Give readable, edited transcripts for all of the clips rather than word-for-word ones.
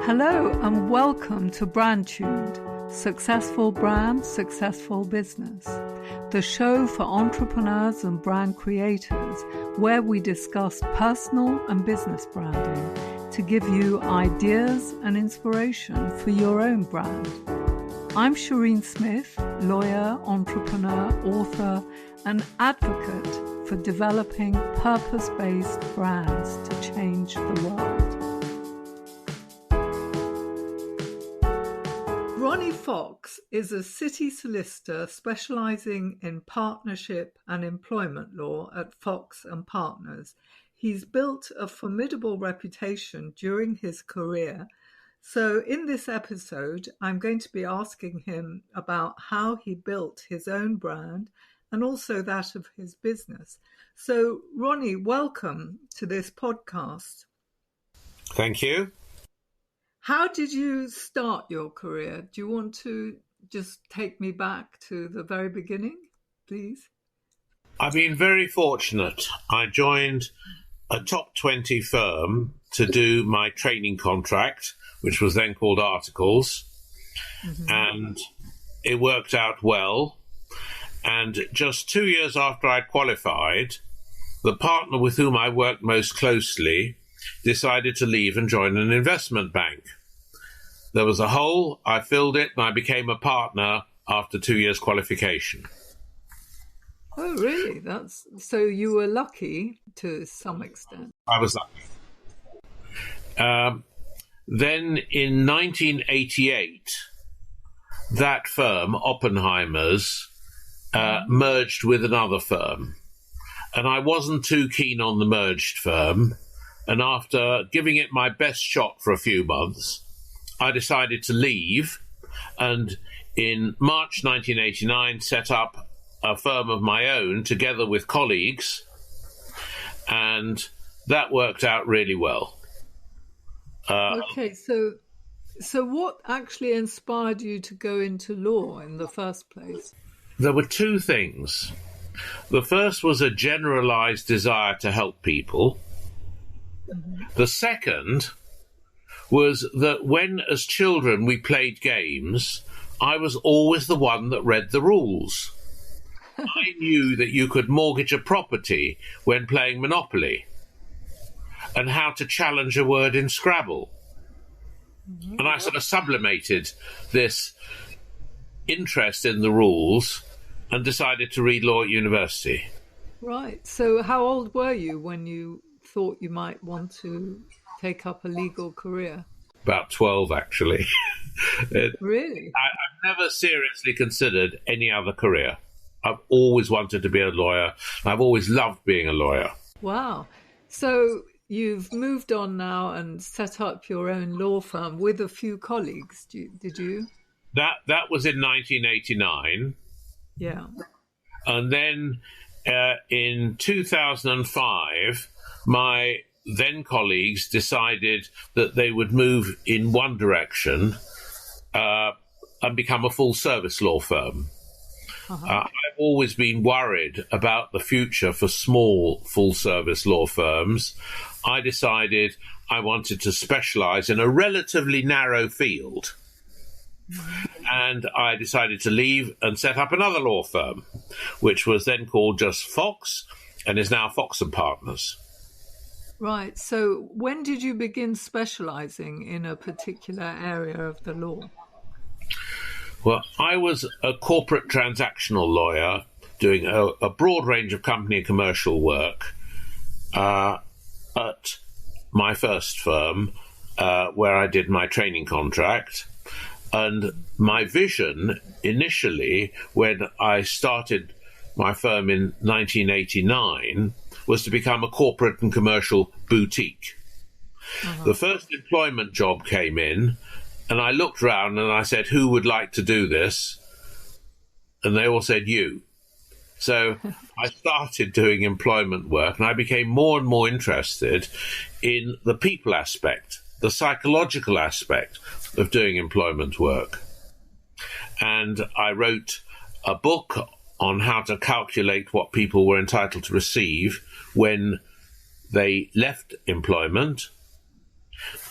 Hello and welcome to brandtuned, Successful Brand, Successful Business, the show for entrepreneurs and brand creators where we discuss personal and business branding to give you ideas and inspiration for your own brand. I'm Shireen Smith, lawyer, entrepreneur, author, and advocate for developing purpose-based brands to change the world. Ronnie Fox is a city solicitor specialising in partnership and employment law at Fox and Partners. He's built a formidable reputation during his career. So in this episode, I'm going to be asking him about how he built his own brand and also that of his business. So Ronnie, welcome to this podcast. Thank you. How did you start your career? Do you want to just take me back to the very beginning, please? I've been very fortunate. I joined a top 20 firm to do my training contract, which was then called Articles, and it worked out well. And just 2 years after I'd qualified, the partner with whom I worked most closely decided to leave and join an investment bank. There was a hole, I filled it, and I became a partner after 2 years qualification. Oh, really? So you were lucky to some extent. I was lucky. Then in 1988, that firm, Oppenheimer's, merged with another firm. And I wasn't too keen on the merged firm. And after giving it my best shot for a few months, I decided to leave, and in March 1989 set up a firm of my own together with colleagues, and that worked out really well. Okay, so what actually inspired you to go into law in the first place? There were two things. The first was a generalized desire to help people. The second was that when, as children, we played games, I was always the one that read the rules. I knew that you could mortgage a property when playing Monopoly and how to challenge a word in Scrabble. And I sort of sublimated this interest in the rules and decided to read law at university. Right. So how old were you when you thought you might want to take up a legal career? About 12, actually. Really? I've never seriously considered any other career. I've always wanted to be a lawyer. I've always loved being a lawyer. Wow. So you've moved on now and set up your own law firm with a few colleagues, did you? That was in 1989. Yeah. And then in 2005, my then colleagues decided that they would move in one direction and become a full-service law firm. I've always been worried about the future for small full-service law firms. I decided I wanted to specialize in a relatively narrow field. And I decided to leave and set up another law firm, which was then called just Fox and is now Fox and Partners. Right. So when did you begin specializing in a particular area of the law? Well, I was a corporate transactional lawyer doing a broad range of company and commercial work at my first firm where I did my training contract. And my vision initially, when I started my firm in 1989, was to become a corporate and commercial boutique. The first employment job came in, and I looked around and I said, who would like to do this? And they all said, you. So I started doing employment work, and I became more and more interested in the people aspect, the psychological aspect of doing employment work. And I wrote a book on how to calculate what people were entitled to receive when they left employment.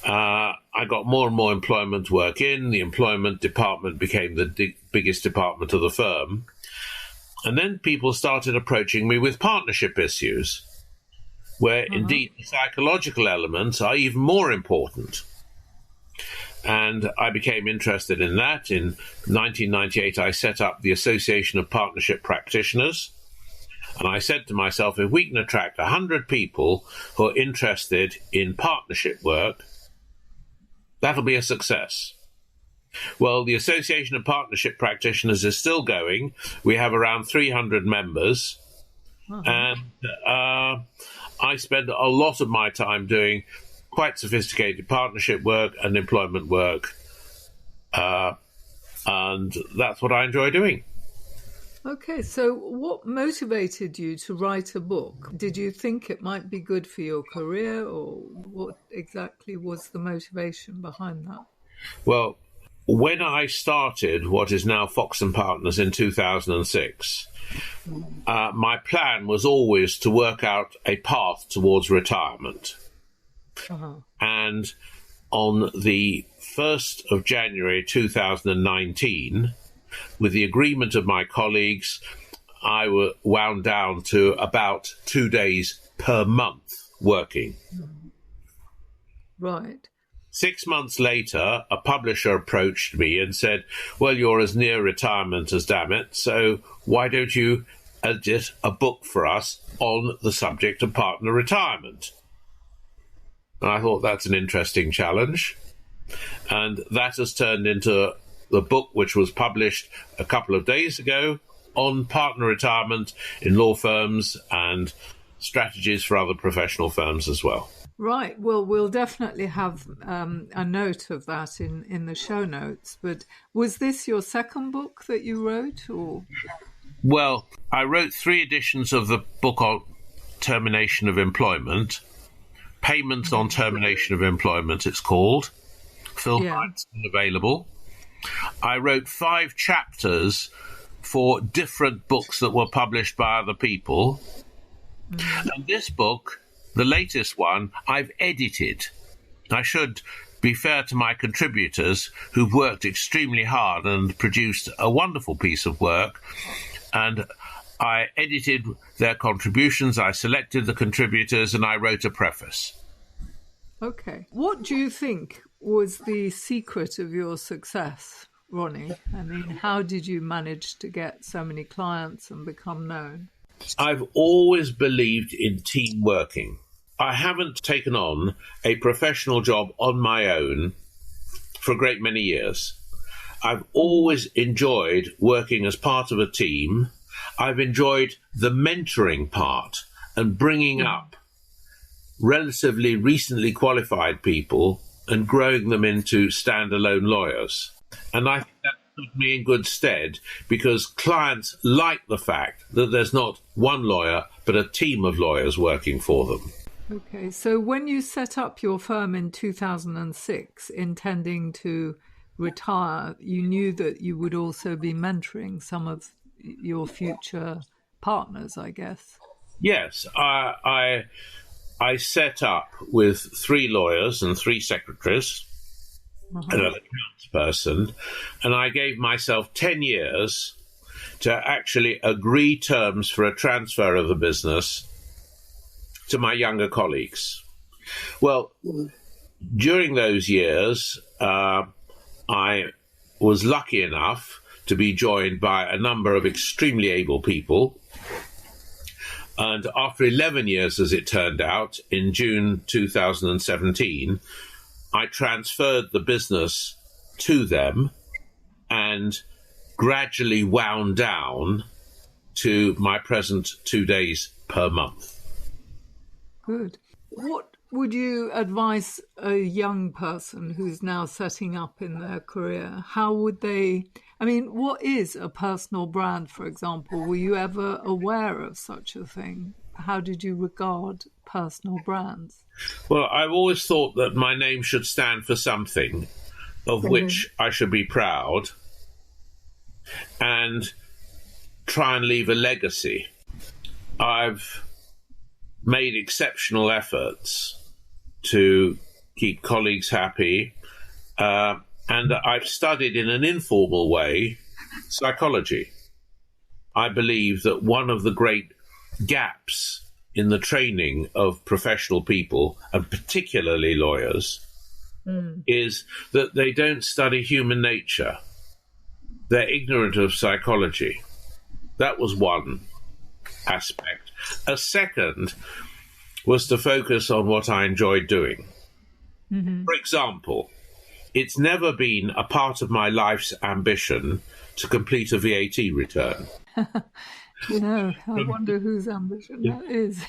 I I got more and more employment work in. The employment department became the biggest department of the firm. And then people started approaching me with partnership issues, where indeed the psychological elements are even more important. And I became interested in that. In 1998, I set up the Association of Partnership Practitioners. And I said to myself, if we can attract 100 people who are interested in partnership work, that'll be a success. Well, the Association of Partnership Practitioners is still going. We have around 300 members. And I spend a lot of my time doing quite sophisticated partnership work and employment work. And that's what I enjoy doing. Okay, so what motivated you to write a book? Did you think it might be good for your career, or what exactly was the motivation behind that? Well, when I started what is now Fox & Partners in 2006, my plan was always to work out a path towards retirement. And on the 1st of January 2019, with the agreement of my colleagues, I was wound down to about 2 days per month working. Right. 6 months later, a publisher approached me and said, well, you're as near retirement as damn it, so why don't you edit a book for us on the subject of partner retirement? And I thought that's an interesting challenge. And that has turned into the book which was published a couple of days ago on partner retirement in law firms and strategies for other professional firms as well. Right. Well, we'll definitely have a note of that in the show notes. But was this your second book that you wrote, or? Well, I wrote 3 editions of the book on termination of employment. Payments on Termination of Employment, it's called. Phil Knight's available. I wrote 5 chapters for different books that were published by other people. And this book, the latest one, I've edited. I should be fair to my contributors who've worked extremely hard and produced a wonderful piece of work. And I edited their contributions, I selected the contributors, and I wrote a preface. Okay. What do you think was the secret of your success, Ronnie? I mean, how did you manage to get so many clients and become known? I've always believed in team working. I haven't taken on a professional job on my own for a great many years. I've always enjoyed working as part of a team. I've enjoyed the mentoring part and bringing up relatively recently qualified people and growing them into standalone lawyers. And I think that put me in good stead because clients like the fact that there's not one lawyer, but a team of lawyers working for them. Okay, so when you set up your firm in 2006, intending to retire, you knew that you would also be mentoring some of your future partners, I guess. Yes, I set up with 3 lawyers and 3 secretaries and an accounts person, and I gave myself 10 years to actually agree terms for a transfer of the business to my younger colleagues. Well, during those years, I was lucky enough to be joined by a number of extremely able people. And after 11 years, as it turned out, in June 2017, I transferred the business to them and gradually wound down to my present 2 days per month. Good. What would you advise a young person who's now setting up in their career? How would they, I mean, what is a personal brand, for example? Were you ever aware of such a thing? How did you regard personal brands? Well, I've always thought that my name should stand for something of which I should be proud and try and leave a legacy. I've made exceptional efforts to keep colleagues happy. And I've studied in an informal way psychology. I believe that one of the great gaps in the training of professional people, and particularly lawyers, is that they don't study human nature. They're ignorant of psychology. That was one aspect. A second was to focus on what I enjoyed doing. For example, it's never been a part of my life's ambition to complete a VAT return. I wonder whose ambition that is.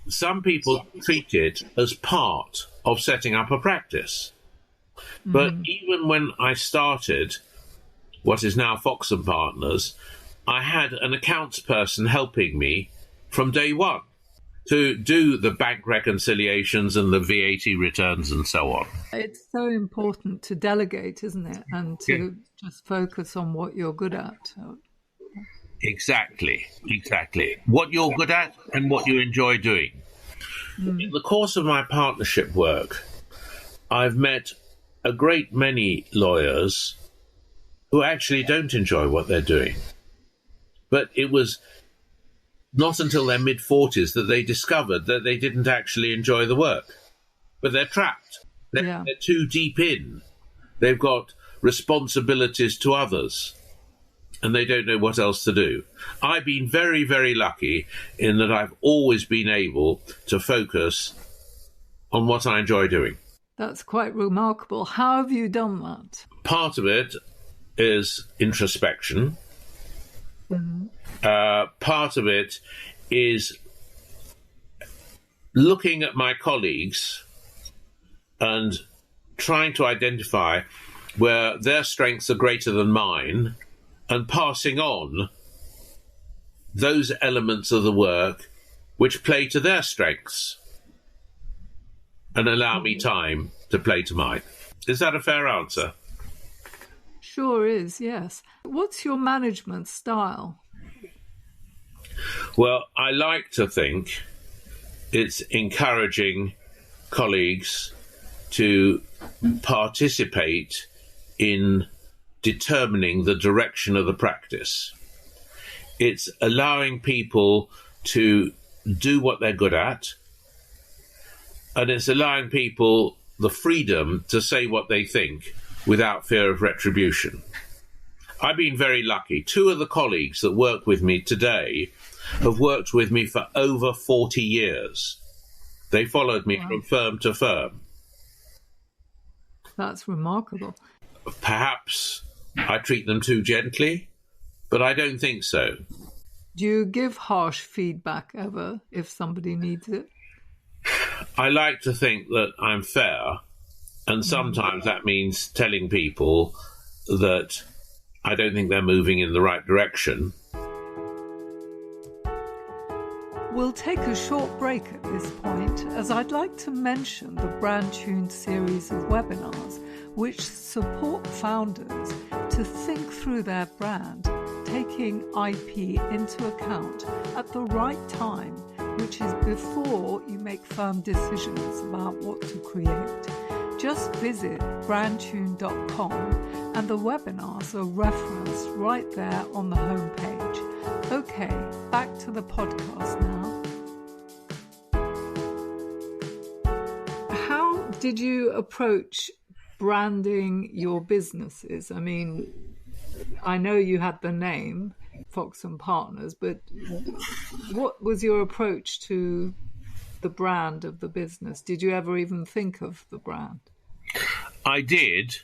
Some people treat it as part of setting up a practice. But even when I started what is now Fox and Partners, I had an accounts person helping me from day one to do the bank reconciliations and the VAT returns and so on. It's so important to delegate, isn't it? And to just focus on what you're good at. Exactly. What you're good at and what you enjoy doing. In the course of my partnership work, I've met a great many lawyers who actually don't enjoy what they're doing. But it was not until their mid-40s that they discovered that they didn't actually enjoy the work. But they're trapped. They're too deep in. They've got responsibilities to others, and they don't know what else to do. I've been very, very lucky in that I've always been able to focus on what I enjoy doing. That's quite remarkable. How have you done that? Part of it is introspection. Part of it is looking at my colleagues and trying to identify where their strengths are greater than mine and passing on those elements of the work which play to their strengths and allow me time to play to mine. Is that a fair answer? Sure is, yes. What's your management style? Well, I like to think it's encouraging colleagues to participate in determining the direction of the practice. It's allowing people to do what they're good at, and it's allowing people the freedom to say what they think without fear of retribution. I've been very lucky. 2 of the colleagues that work with me today have worked with me for over 40 years. They followed me from firm to firm. That's remarkable. Perhaps I treat them too gently, but I don't think so. Do you give harsh feedback ever if somebody needs it? I like to think that I'm fair, and sometimes that means telling people that I don't think they're moving in the right direction. We'll take a short break at this point, as I'd like to mention the brand-tuned series of webinars which support founders to think through their brand, taking IP into account at the right time, which is before you make firm decisions about what to create. Just visit brandtuned.com and the webinars are referenced right there on the homepage. Okay, back to the podcast now. How did you approach branding your businesses? I mean, I know you had the name Fox and Partners, but what was your approach to the brand of the business? Did you ever even think of the brand? I did,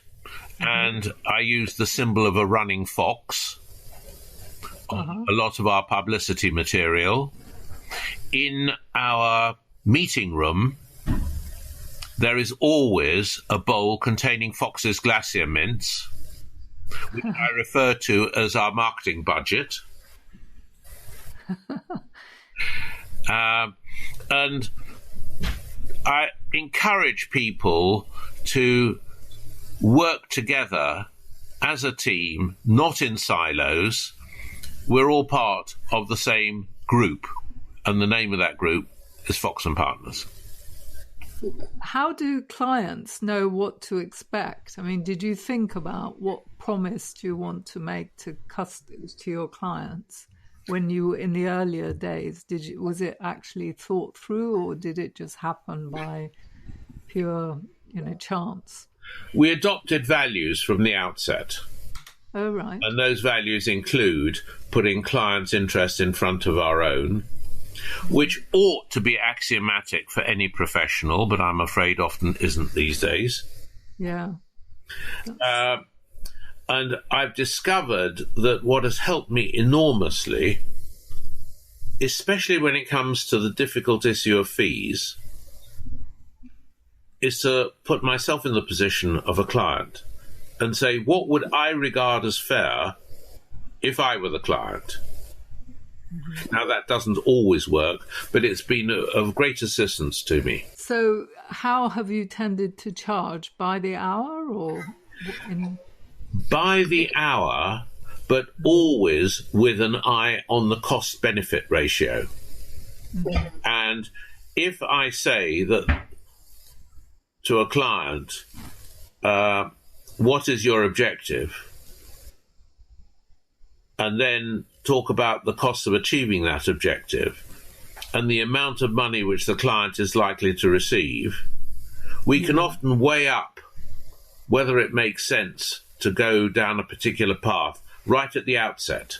and I used the symbol of a running fox on a lot of our publicity material. In our meeting room, there is always a bowl containing Fox's Glacier Mints, which I refer to as our marketing budget. And I encourage people to work together as a team, not in silos. We're all part of the same group, and the name of that group is Fox and Partners. how do clients know what to expect? I mean, did you think about what promise do you want to make to your clients when you, in the earlier days, was it actually thought through, or did it just happen by pure, chance? We adopted values from the outset. Oh, right. And those values include putting clients' interest in front of our own, which ought to be axiomatic for any professional, but I'm afraid often isn't these days. Yeah. And I've discovered that what has helped me enormously, especially when it comes to the difficult issue of fees, is to put myself in the position of a client and say, what would I regard as fair if I were the client? Mm-hmm. Now, that doesn't always work, but it's been of great assistance to me. So how have you tended to charge? By the hour or By the hour, but always with an eye on the cost-benefit ratio. Mm-hmm. And if I say that to a client, what is your objective? And then talk about the cost of achieving that objective and the amount of money which the client is likely to receive, we can often weigh up whether it makes sense to go down a particular path right at the outset.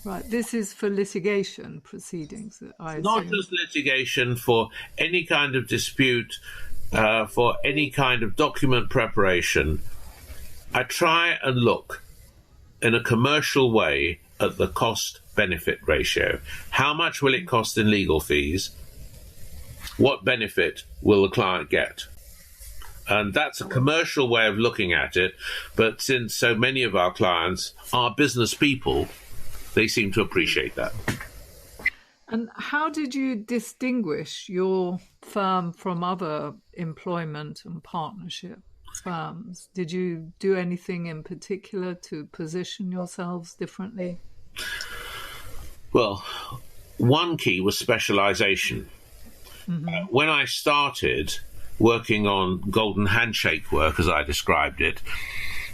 Right. This is for litigation proceedings, I assume. Not just litigation, for any kind of dispute, for any kind of document preparation. I try and look in a commercial way at the cost-benefit ratio. How much will it cost in legal fees? What benefit will the client get? And that's a commercial way of looking at it. But since so many of our clients are business people, they seem to appreciate that. And how did you distinguish your firm from other employment and partnership firms? Did you do anything in particular to position yourselves differently? Well, one key was specialisation. Mm-hmm. When I started working on golden handshake work, as I described it,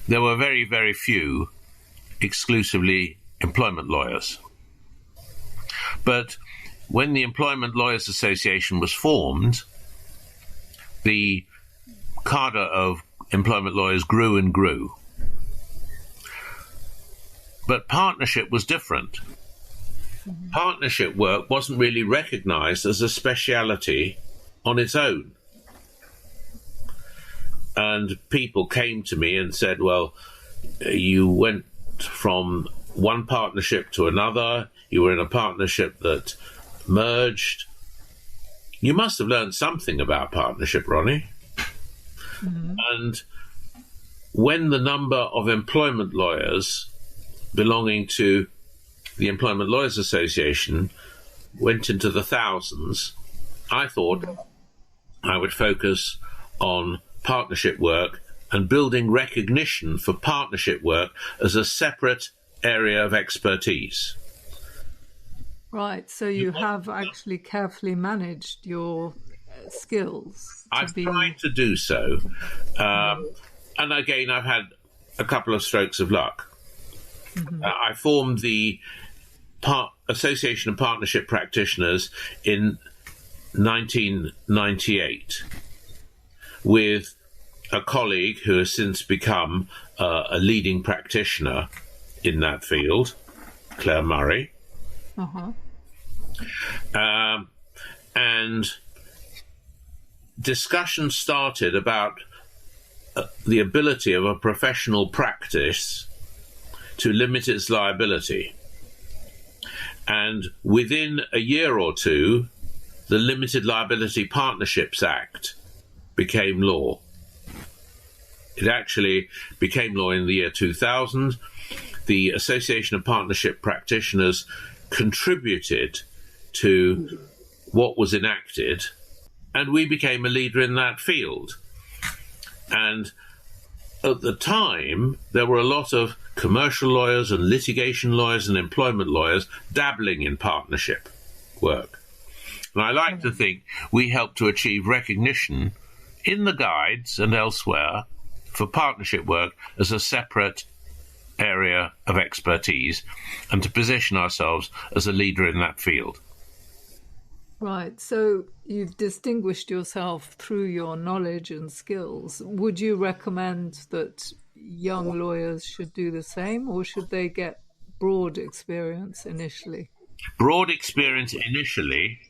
there were very, very few exclusively employment lawyers. But when the Employment Lawyers Association was formed, the cadre of employment lawyers grew and grew. But partnership was different. Mm-hmm. Partnership work wasn't really recognised as a speciality on its own. And people came to me and said, well, you went from one partnership to another, you were in a partnership that merged. You must have learned something about partnership, Ronnie. Mm-hmm. And when the number of employment lawyers belonging to the Employment Lawyers Association went into the thousands, I thought I would focus on partnership work and building recognition for partnership work as a separate area of expertise. Right, so you have actually carefully managed your skills. I've tried to do so. And again, I've had a couple of strokes of luck. Mm-hmm. I formed the Association of Partnership Practitioners in 1998 with a colleague who has since become a leading practitioner in that field, Claire Murray. Uh-huh. And discussion started about the ability of a professional practice to limit its liability. And within a year or two, the Limited Liability Partnerships Act became law. It actually became law in the year 2000. The Association of Partnership Practitioners contributed to what was enacted, and we became a leader in that field. And at the time, there were a lot of commercial lawyers and litigation lawyers and employment lawyers dabbling in partnership work. And I like to think we help to achieve recognition in the guides and elsewhere for partnership work as a separate area of expertise, and to position ourselves as a leader in that field. Right. So you've distinguished yourself through your knowledge and skills. Would you recommend that young lawyers should do the same, or should they get broad experience initially? Broad experience initially,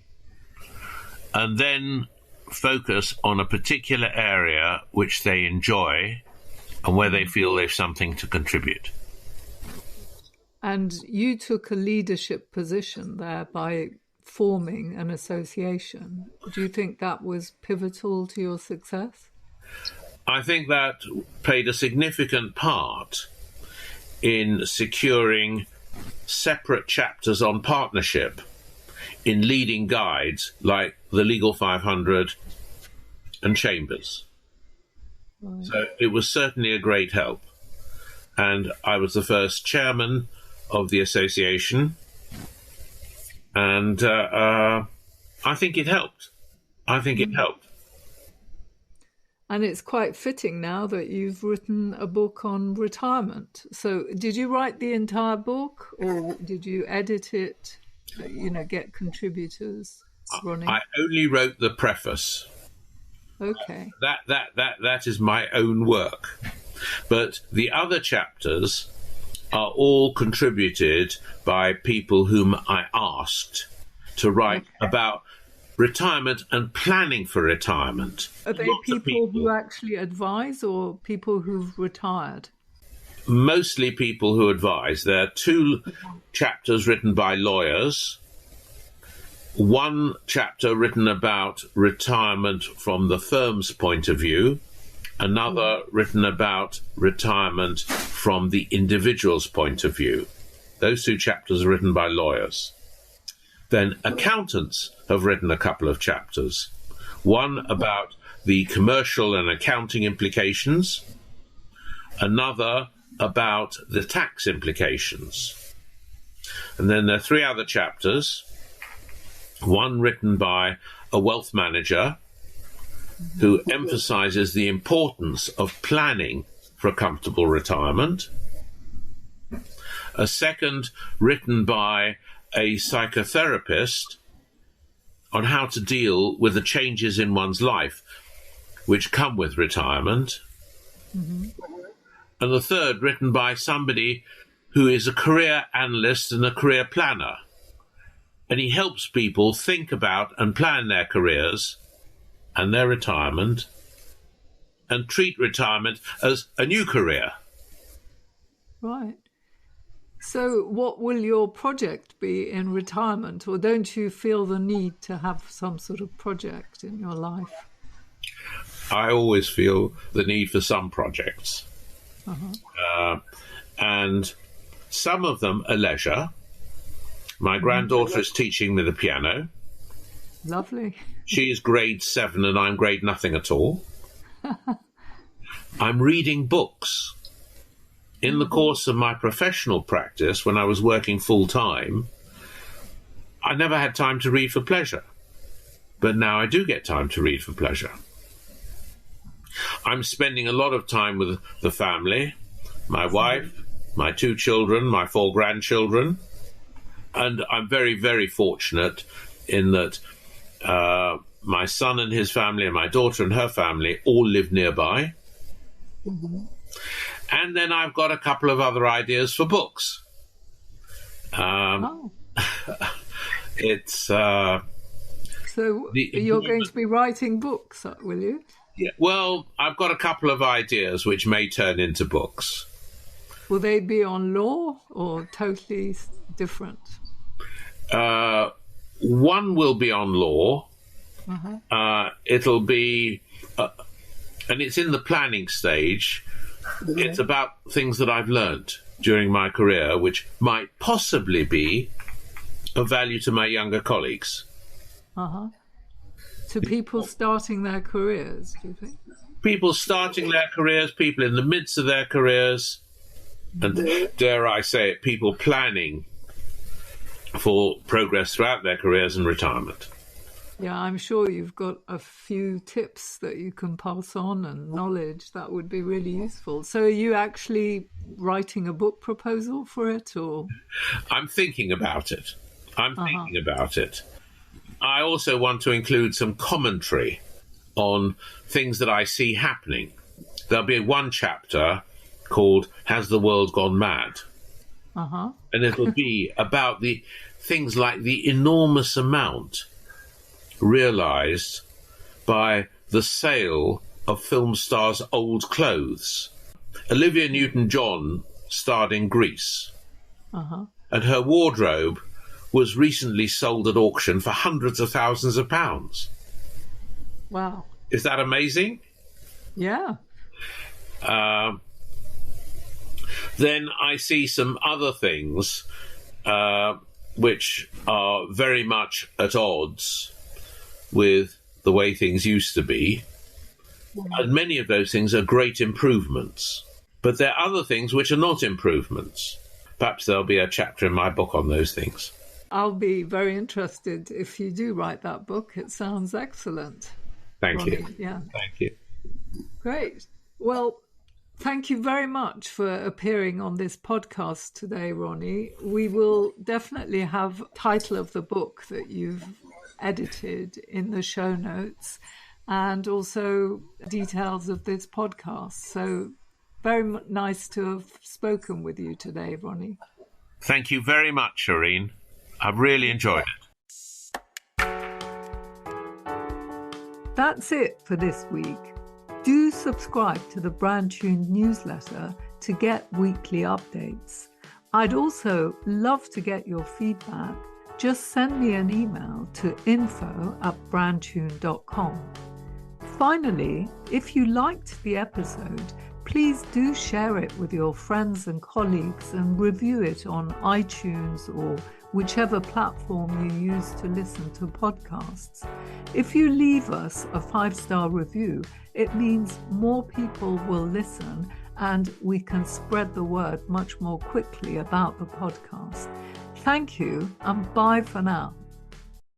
and then focus on a particular area which they enjoy and where they feel they've something to contribute. And you took a leadership position there by forming an association. Do you think that was pivotal to your success? I think that played a significant part in securing separate chapters on partnership in leading guides like the Legal 500 and Chambers. Right. So it was certainly a great help. And I was the first chairman of the association, and I think it helped. And it's quite fitting now that you've written a book on retirement. So did you write the entire book, or did you edit it, get contributors, Ronnie? I only wrote the preface. Okay. That is my own work. But the other chapters are all contributed by people whom I asked to write about retirement and planning for retirement. Are they people who actually advise, or people who've retired? Mostly people who advise. There are 2 chapters written by lawyers, 1 chapter written about retirement from the firm's point of view, another written about retirement from the individual's point of view. Those 2 chapters are written by lawyers. Then accountants have written a couple of chapters. One about the commercial and accounting implications, another about the tax implications. And then there are 3 other chapters, one written by a wealth manager who emphasizes the importance of planning for a comfortable retirement, a second written by a psychotherapist on how to deal with the changes in one's life which come with retirement, and the third written by somebody who is a career analyst and a career planner. And he helps people think about and plan their careers and their retirement and treat retirement as a new career. Right. So what will your project be in retirement, or don't you feel the need to have some sort of project in your life? I always feel the need for some projects. And some of them are leisure. My granddaughter is teaching me the piano. Lovely. She is grade 7 and I'm grade nothing at all. I'm reading books. In the course of my professional practice, when I was working full-time, I never had time to read for pleasure. But now I do get time to read for pleasure. I'm spending a lot of time with the family, my wife, my 2 children, my 4 grandchildren. And I'm very, very fortunate in that my son and his family and my daughter and her family all live nearby. And then I've got a couple of other ideas for books. It's so you're going to be writing books, will you? Yeah. Well, I've got a couple of ideas which may turn into books. Will they be on law or totally different? One will be on law. It'll be, and it's in the planning stage. It's about things that I've learned during my career, which might possibly be of value to my younger colleagues. To people starting their careers, do you think? People starting their careers, people in the midst of their careers, and dare I say it, people planning for progress throughout their careers and retirement. Yeah, I'm sure you've got a few tips that you can pass on and knowledge that would be really useful. So are you actually writing a book proposal for it, or? I'm thinking about it. Uh-huh. I also want to include some commentary on things that I see happening. There'll be one chapter called Has the World Gone Mad? Uh-huh. And it'll be about the things like the enormous amount realised by the sale of film stars' old clothes. Olivia Newton-John starred in Grease, and her wardrobe was recently sold at auction for hundreds of thousands of pounds. Wow. Is that amazing? Yeah. Then I see some other things which are very much at odds with the way things used to be. And many of those things are great improvements. But there are other things which are not improvements. Perhaps there'll be a chapter in my book on those things. I'll be very interested if you do write that book. It sounds excellent. Thank you. Ronnie. Yeah. Thank you. Great. Well, thank you very much for appearing on this podcast today, Ronnie. We will definitely have the title of the book that you've edited in the show notes, and also details of this podcast. So very nice to have spoken with you today, Ronnie. Thank you very much, Shireen. I've really enjoyed it. That's it for this week. Do subscribe to the brandtuned newsletter to get weekly updates. I'd also love to get your feedback. Just send me an email to info@brandtuned.com. Finally, if you liked the episode, please do share it with your friends and colleagues and review it on iTunes or whichever platform you use to listen to podcasts. If you leave us a 5-star review, it means more people will listen and we can spread the word much more quickly about the podcast. Thank you, and bye for now.